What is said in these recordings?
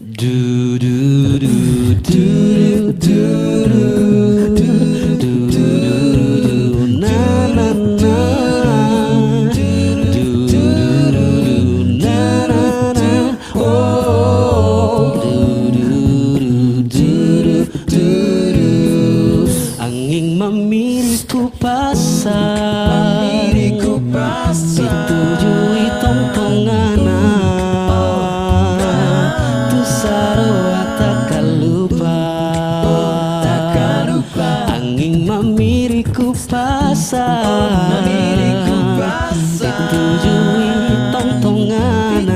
Do do do do do do do na na na do do do na na na oh do do do do angin memiliku pasang ditujui tongtongan angin memiriku pasang ditujui tongtongan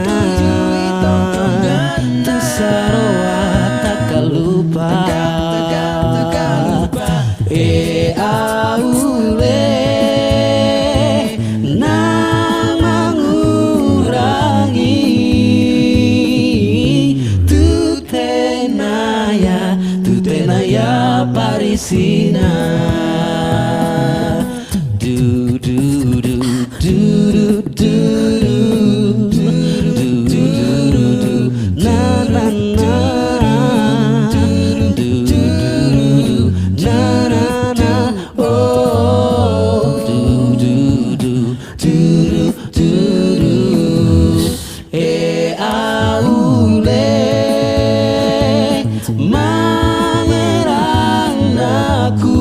Tusaroa takkan lupa aule nang mengurangi tutenaya parisina do do do do do do do do na na na do do do na na na oh do do do do do aule mangerang aku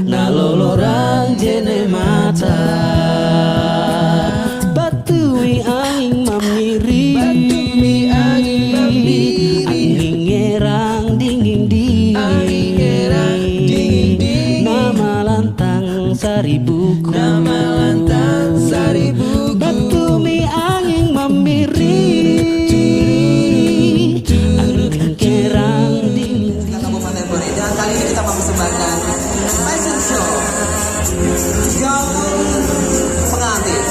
nalolorang jene mata batui angin mamiri angin ngerang dingin nama lantang saribuku batumi angin mamiri angin ngerang dingin Kabupaten Boreda. Kali ini kita mempersembahkan fashion show gaun pengantin.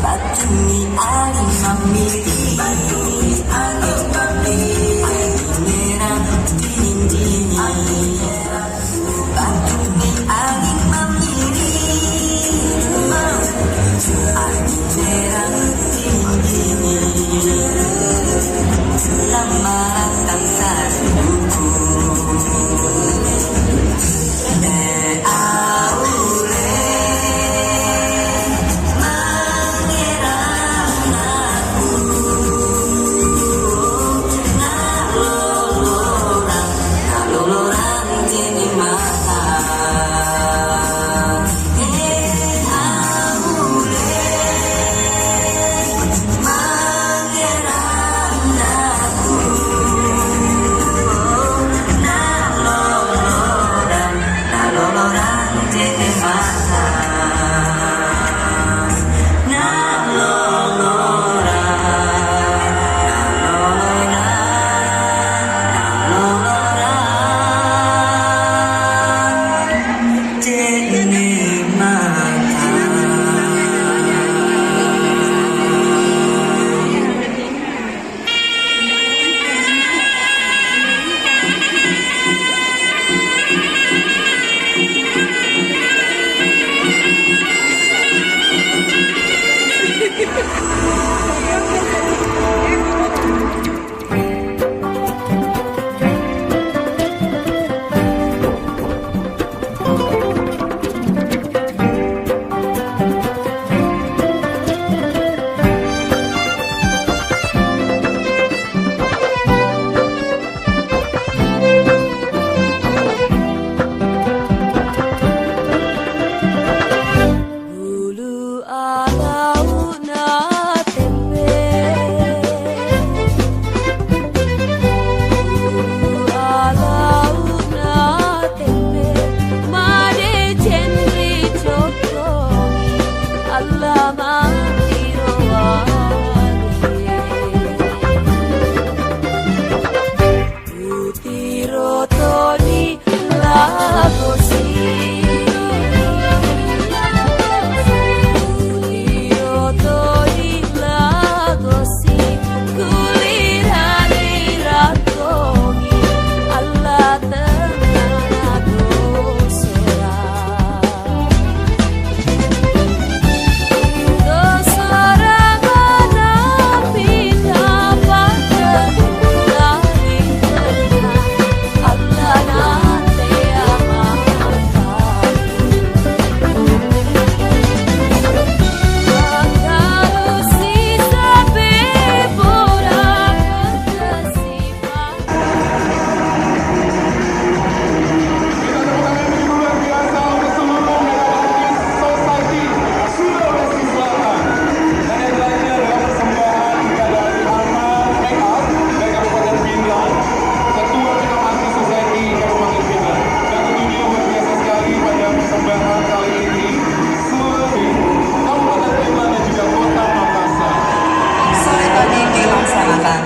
Batumi angin mamiri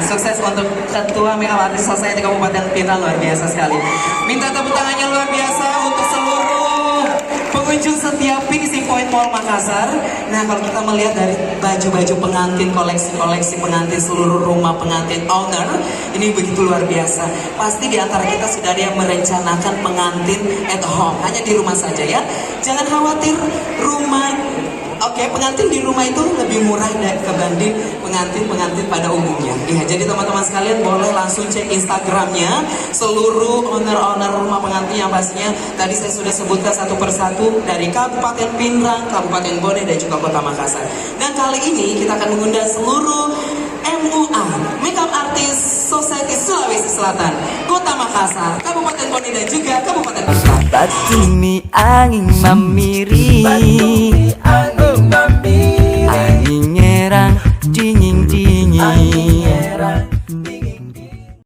sukses untuk Ketua Makeup Artist Society Kabupaten Pinang, luar biasa sekali. Minta tepuk tangannya luar biasa untuk seluruh pengunjung setiap Finishing Point Mall Makassar. Nah, kalau kita melihat dari baju-baju pengantin, koleksi-koleksi pengantin, seluruh rumah pengantin owner, ini begitu luar biasa. Pasti di antara kita sudah ada yang merencanakan pengantin at home, hanya di rumah saja ya. Jangan khawatir, pengantin di rumah itu lebih murah kebanding pengantin pada umumnya. Ya, jadi teman-teman sekalian boleh langsung cek Instagramnya seluruh owner-owner rumah pengantin yang pastinya tadi saya sudah sebutkan satu persatu dari Kabupaten Pinrang, Kabupaten Bone, dan juga Kota Makassar. Dan kali ini kita akan mengundang seluruh MUA, Makeup Artist Society Sulawesi Selatan, Kota Makassar, Kabupaten Bone, dan juga Kabupaten Pinrang. Batumi angin memiri